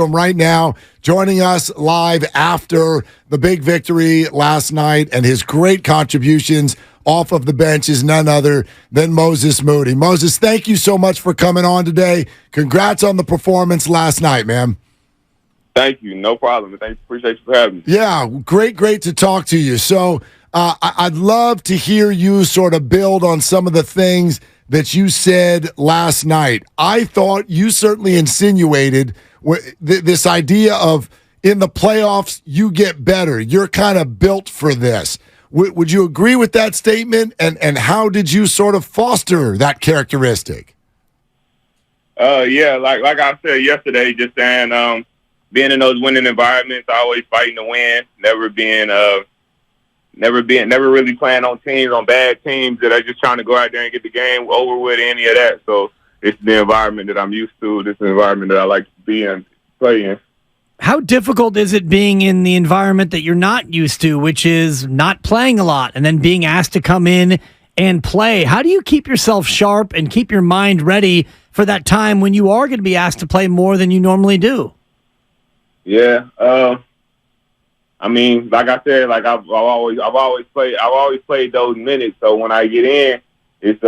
Right now, joining us live after the big victory last night and his great contributions off of the bench is none other than Moses Moody. Moses, thank you so much for coming on today. Congrats on the performance last night, man. Thank you. No problem. Appreciate you for having me. Yeah, great to talk to you. So I'd love to hear you sort of build on some of the things that you said last night. I thought you certainly insinuated this idea of in the playoffs, you get better. You're kind of built for this. Would you agree with that statement? And how did you sort of foster that characteristic? Yeah, like I said yesterday, just saying, being in those winning environments, always fighting to win, never really playing on bad teams that are just trying to go out there and get the game over with, any of that. So it's the environment that I'm used to. This is the environment that I like to be in, play in. How difficult is it being in the environment that you're not used to, which is not playing a lot, and then being asked to come in and play? How do you keep yourself sharp and keep your mind ready for that time when you are going to be asked to play more than you normally do? Yeah, I mean, like I said, like I've always played those minutes. So when I get in, it's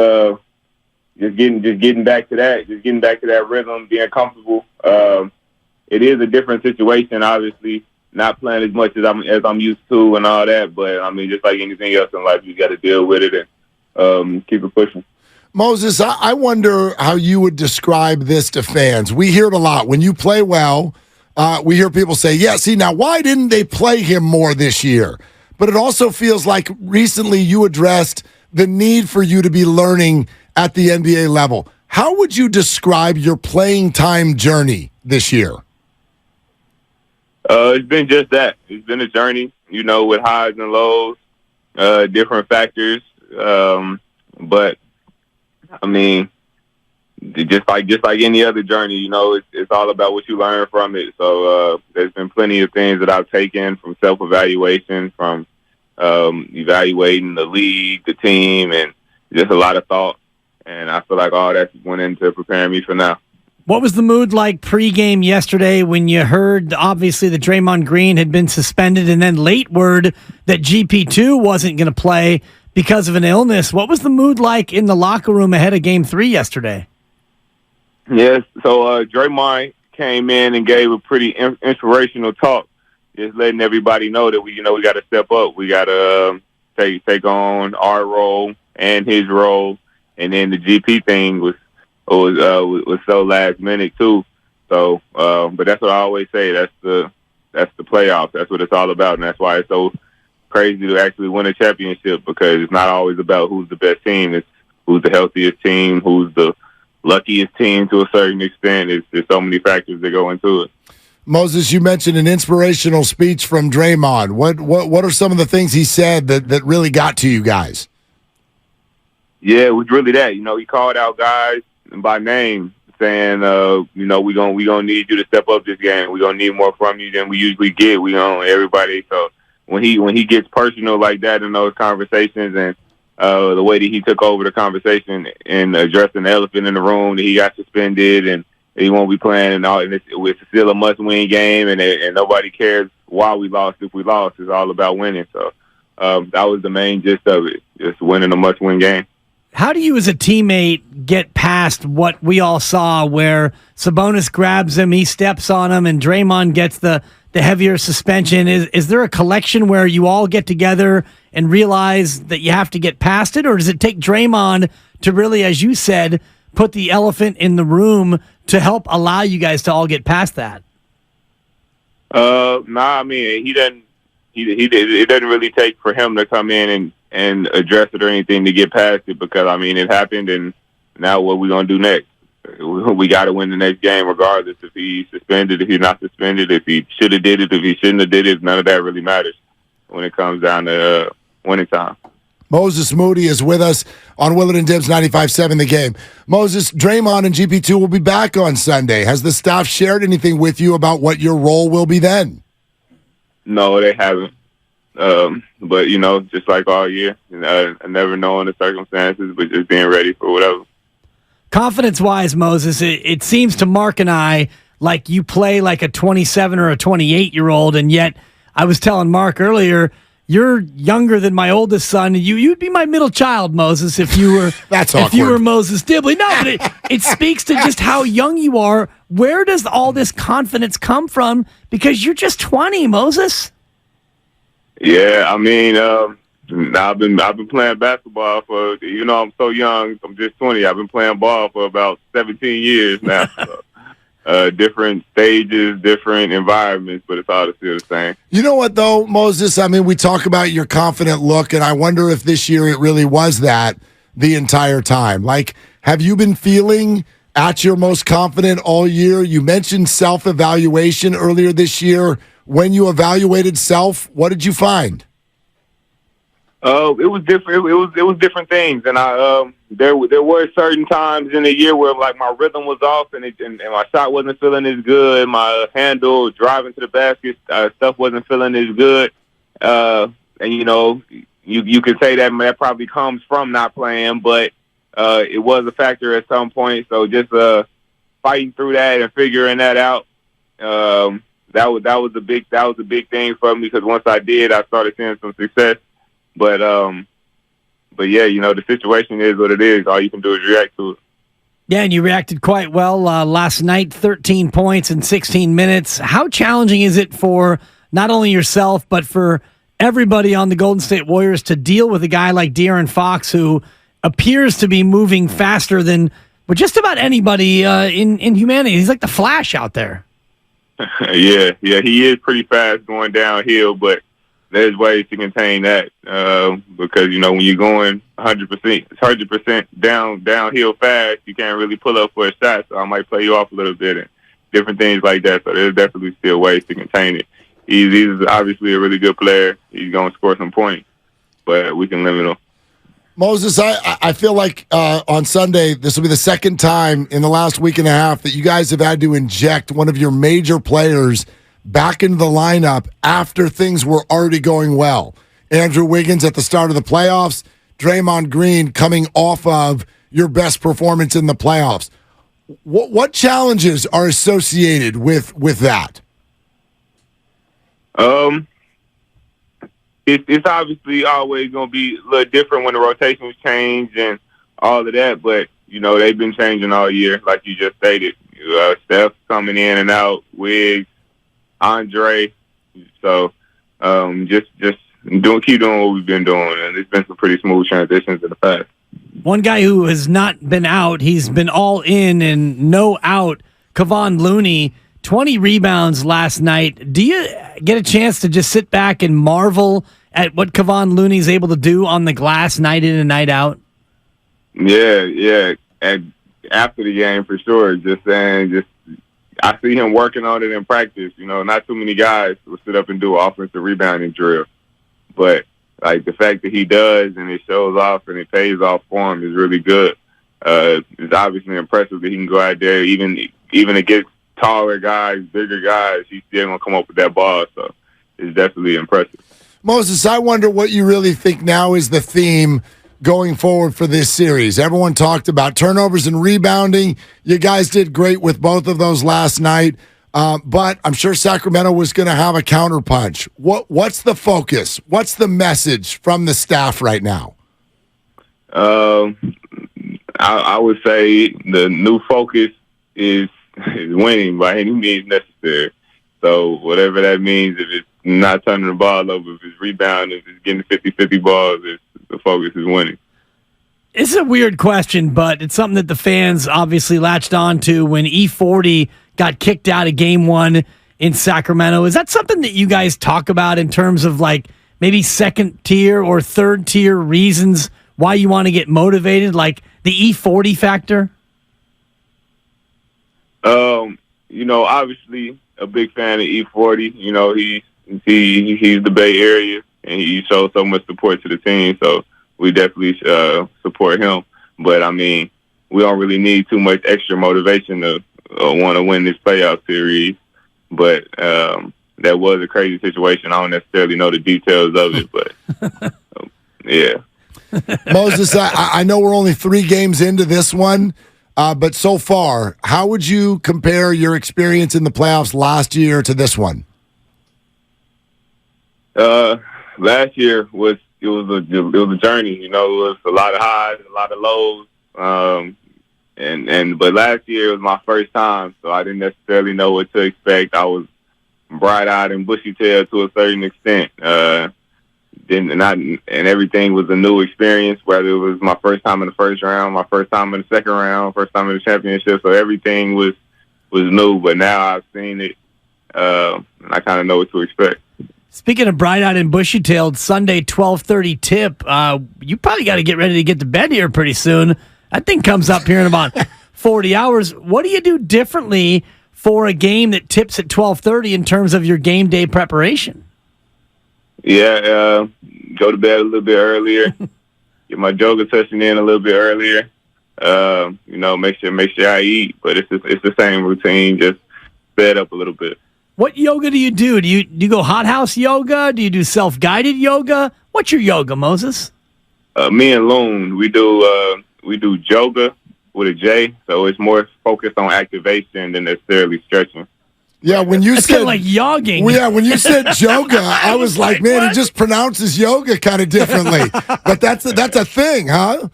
just getting back to that rhythm, being comfortable. It is a different situation, obviously, not playing as much as I'm used to and all that. But I mean, just like anything else in life, you got to deal with it and keep it pushing. Moses, I wonder how you would describe this to fans. We hear it a lot. When you play well, we hear people say, yeah, see, now why didn't they play him more this year? But it also feels like recently you addressed the need for you to be learning at the NBA level. How would you describe your playing time journey this year? It's been just that. It's been a journey, with highs and lows, different factors. But I mean, just like any other journey, it's all about what you learn from it. So there's been plenty of things that I've taken from self-evaluation, from evaluating the league, the team, and just a lot of thought. And I feel like all that went into preparing me for now. What was the mood like pregame yesterday when you heard, obviously, that Draymond Green had been suspended and then late word that GP2 wasn't going to play because of an illness? What was the mood like in the locker room ahead of Game 3 yesterday? Yes, so Draymond came in and gave a pretty inspirational talk, just letting everybody know that we got to step up. We got to take on our role and his role, and then the GP thing was so last minute too. So, but that's what I always say. That's the playoffs. That's what it's all about, and that's why it's so crazy to actually win a championship, because it's not always about who's the best team. It's who's the healthiest team, who's the luckiest team to a certain extent. There's so many factors that go into it. Moses, you mentioned an inspirational speech from Draymond. What are some of the things he said that really got to you guys? Yeah, it was really that. He called out guys by name, saying, we're gonna need you to step up this game. We're gonna need more from you than we usually get. We on everybody. So when he gets personal like that in those conversations, and the way that he took over the conversation and addressing the elephant in the room, that he got suspended and he won't be playing and all, and it's still a must-win game, and nobody cares why we lost. If we lost, it's all about winning. So that was the main gist of it, just winning a must-win game. How do you as a teammate get past what we all saw where Sabonis grabs him, he steps on him, and Draymond gets the heavier suspension? Is there a collection where you all get together and realize that you have to get past it, or does it take Draymond to really, as you said, put the elephant in the room to help allow you guys to all get past that? I mean, it doesn't really take for him to come in and address it or anything to get past it, because I mean, it happened, and now what we gonna do next? We got to win the next game, regardless if he's suspended, if he's not suspended, if he should have did it, if he shouldn't have did it. None of that really matters when it comes down to winning time. Moses Moody is with us on Willard and Dibs 95.7 The Game. Moses, Draymond and GP2 will be back on Sunday. Has the staff shared anything with you about what your role will be then? No, they haven't. But, just like all year, never knowing the circumstances, but just being ready for whatever. Confidence-wise, Moses, it seems to Mark and I like you play like a 27 or a 28-year-old, and yet I was telling Mark earlier, you're younger than my oldest son. You'd be my middle child, Moses, if you were That's if you awkward. were Moses Dibley. No, but it speaks to just how young you are. Where does all this confidence come from? Because you're just 20, Moses. Yeah, I mean, I've been playing basketball for, I'm so young. I'm just 20. I've been playing ball for about 17 years now. So, different stages, different environments, but it's all still the same. You know what, though, Moses? I mean, we talk about your confident look, and I wonder if this year it really was that the entire time. Like, have you been feeling at your most confident all year? You mentioned self-evaluation earlier this year. When you evaluated self, what did you find? It was different. It was different things, and there were certain times in the year where like my rhythm was off, and my shot wasn't feeling as good. My handle, driving to the basket, stuff wasn't feeling as good. And you could say that probably comes from not playing, but it was a factor at some point. So just fighting through that and figuring that out. That was a big thing for me, because once I did, I started seeing some success. But yeah, the situation is what it is. All you can do is react to it. Yeah, and you reacted quite well last night, 13 points in 16 minutes. How challenging is it for not only yourself, but for everybody on the Golden State Warriors to deal with a guy like De'Aaron Fox, who appears to be moving faster than just about anybody in humanity? He's like the Flash out there. Yeah, he is pretty fast going downhill, but there's ways to contain that because, when you're going 100% downhill fast, you can't really pull up for a shot, so I might play you off a little bit and different things like that. So there's definitely still ways to contain it. He's obviously a really good player. He's going to score some points, but we can limit him. Moses, I feel like on Sunday, this will be the second time in the last week and a half that you guys have had to inject one of your major players back into the lineup after things were already going well. Andrew Wiggins at the start of the playoffs, Draymond Green coming off of your best performance in the playoffs. What challenges are associated with that? It's obviously always going to be a little different when the rotations change and all of that, but, they've been changing all year, like you just stated. Steph coming in and out, Wiggs, Andre. So just keep doing what we've been doing, and it's been some pretty smooth transitions in the past. One guy who has not been out, he's been all in and no out, Kevon Looney, 20 rebounds last night. Do you get a chance to just sit back and marvel at what Kevon Looney's able to do on the glass night in and night out? Yeah. And after the game, for sure. I see him working on it in practice. Not too many guys will sit up and do an offensive rebounding drill. But, like, the fact that he does and it shows off and it pays off for him is really good. It's obviously impressive that he can go out there, even against taller guys, bigger guys, he's still going to come up with that ball. So it's definitely impressive. Moses, I wonder what you really think now is the theme going forward for this series. Everyone talked about turnovers and rebounding. You guys did great with both of those last night, but I'm sure Sacramento was going to have a counterpunch. What's the focus? What's the message from the staff right now? I would say the new focus is winning by any means necessary. So whatever that means, if it's not turning the ball over, if it's rebounding, if it's getting 50-50 balls, the focus is winning. It's a weird question, but it's something that the fans obviously latched on to when E40 got kicked out of Game 1 in Sacramento. Is that something that you guys talk about in terms of like maybe second tier or third tier reasons why you want to get motivated, like the E40 factor? Obviously a big fan of E40. He's the Bay Area, and he shows so much support to the team. So we definitely support him. But, I mean, we don't really need too much extra motivation to want to win this playoff series. But that was a crazy situation. I don't necessarily know the details of it, but, yeah. Moses, I know we're only 3 games into this one. But so far, how would you compare your experience in the playoffs last year to this one? Last year was a journey. You know, it was a lot of highs, a lot of lows. But last year was my first time, so I didn't necessarily know what to expect. I was bright-eyed and bushy-tailed to a certain extent. And everything was a new experience, whether it was my first time in the first round, my first time in the second round, first time in the championship. So everything was new, but now I've seen it, and I kind of know what to expect. Speaking of bright-eyed and bushy-tailed, Sunday 12:30 tip. You probably got to get ready to get to bed here pretty soon. That thing comes up here in about 40 hours. What do you do differently for a game that tips at 12:30 in terms of your game day preparation? Yeah, go to bed a little bit earlier. Get my yoga session in a little bit earlier. Make sure I eat, but it's the same routine, just sped up a little bit. What yoga do you do? Do you go hot house yoga? Do you do self-guided yoga? What's your yoga, Moses? Me and Loon, we do yoga with a J, so it's more focused on activation than necessarily stretching. Yeah, when you It's said kind of like yogging. Well, yeah, when you said yoga, I was like, man, he just pronounces yoga kind of differently. But that's a thing, huh?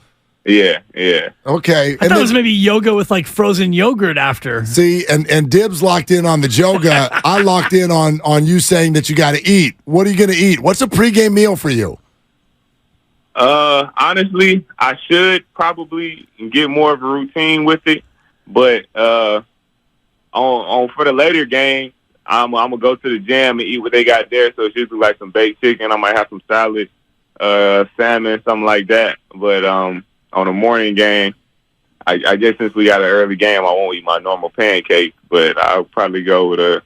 Yeah. Okay. I thought it was maybe yoga with like frozen yogurt after. See, and Dibs locked in on the yoga. I locked in on you saying that you got to eat. What are you going to eat? What's a pregame meal for you? Honestly, I should probably get more of a routine with it, but on for the later game, I'm gonna go to the gym and eat what they got there. So it's usually like some baked chicken. I might have some salad, salmon, something like that. But on a morning game, I guess since we got an early game, I won't eat my normal pancakes, but I'll probably go with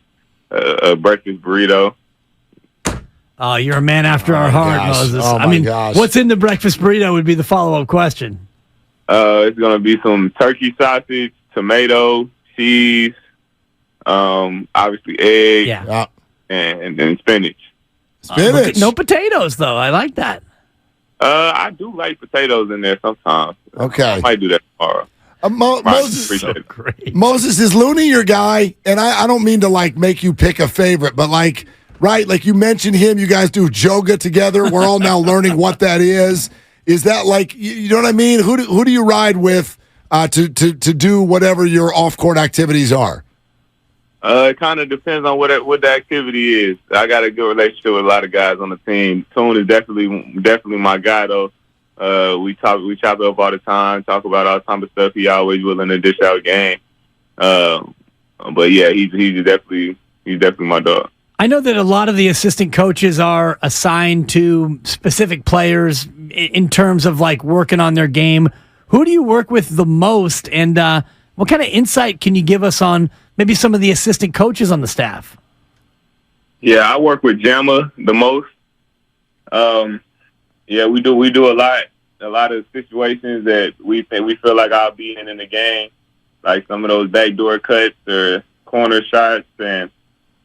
a breakfast burrito. Oh, you're a man after our heart, gosh. Moses. Oh, my gosh. What's in the breakfast burrito would be the follow-up question. It's gonna be some turkey sausage, tomato, cheese, obviously egg, Yeah. and then spinach. Spinach. No potatoes, though. I like that. I do like potatoes in there sometimes. Okay. I might do that tomorrow. Moses, Appreciate it. Great. Moses, is Looney your guy? And I don't mean to like make you pick a favorite, but like, right, like you mentioned him, you guys do yoga together. We're all now learning what that is. Is that like, you know what I mean? Who do you ride with to do whatever your off-court activities are? It kind of depends on what the activity is. I got a good relationship with a lot of guys on the team. Tune is definitely my guy though. We chop it up all the time, talk about all type of stuff. He always willing to dish out game. But yeah, he's definitely my dog. I know that a lot of the assistant coaches are assigned to specific players in terms of like working on their game. Who do you work with the most, and what kind of insight can you give us on maybe some of the assistant coaches on the staff? Yeah, I work with Jamma the most. Yeah, we do a lot of situations that we feel like I'll be in the game, like some of those backdoor cuts or corner shots and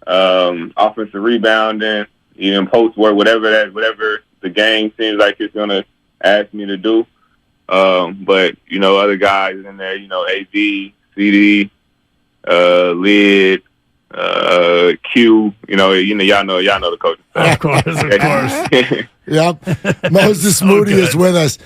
offensive rebounding, even post work, whatever the game seems like it's gonna ask me to do. But other guys in there, AV, CD, Lid, Q. Y'all know the coaching staff. Of course. Yep. Moses Moody is with us.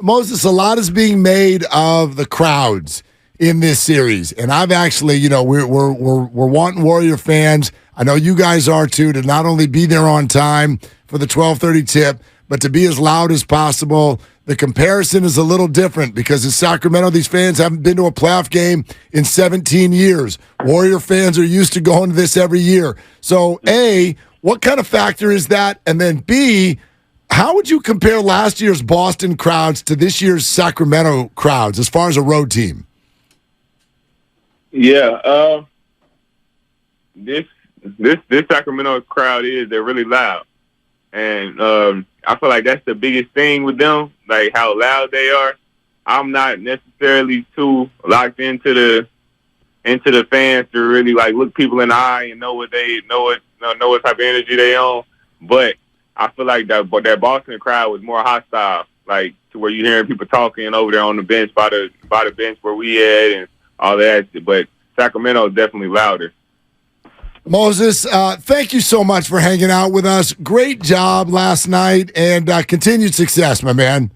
Moses, a lot is being made of the crowds in this series, and I've actually, we're wanting Warrior fans. I know you guys are too, to not only be there on time for the 12:30 tip, but to be as loud as possible. The comparison is a little different because in Sacramento, these fans haven't been to a playoff game in 17 years. Warrior fans are used to going to this every year. So, A, what kind of factor is that? And then B, how would you compare last year's Boston crowds to this year's Sacramento crowds as far as a road team? Yeah, this Sacramento crowd they're really loud, and I feel like that's the biggest thing with them, like how loud they are. I'm not necessarily too locked into the fans to really like look people in the eye and know what type of energy they on. But I feel like that Boston crowd was more hostile. like to where you hearing people talking over there on the bench by the bench where we at and all that. But Sacramento is definitely louder. Moses, thank you so much for hanging out with us. Great job last night, and continued success, my man.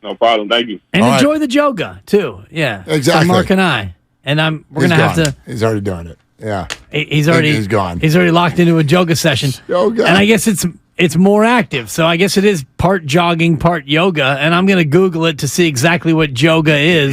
No problem. Thank you. And All enjoy right. the Joga, too. Yeah. Exactly. From Mark and I. And we're going to have to. He's already doing it. Yeah. He's already gone. He's already locked into a yoga session. Yoga. And I guess it's more active. So I guess it is part jogging, part yoga. And I'm going to Google it to see exactly what yoga is.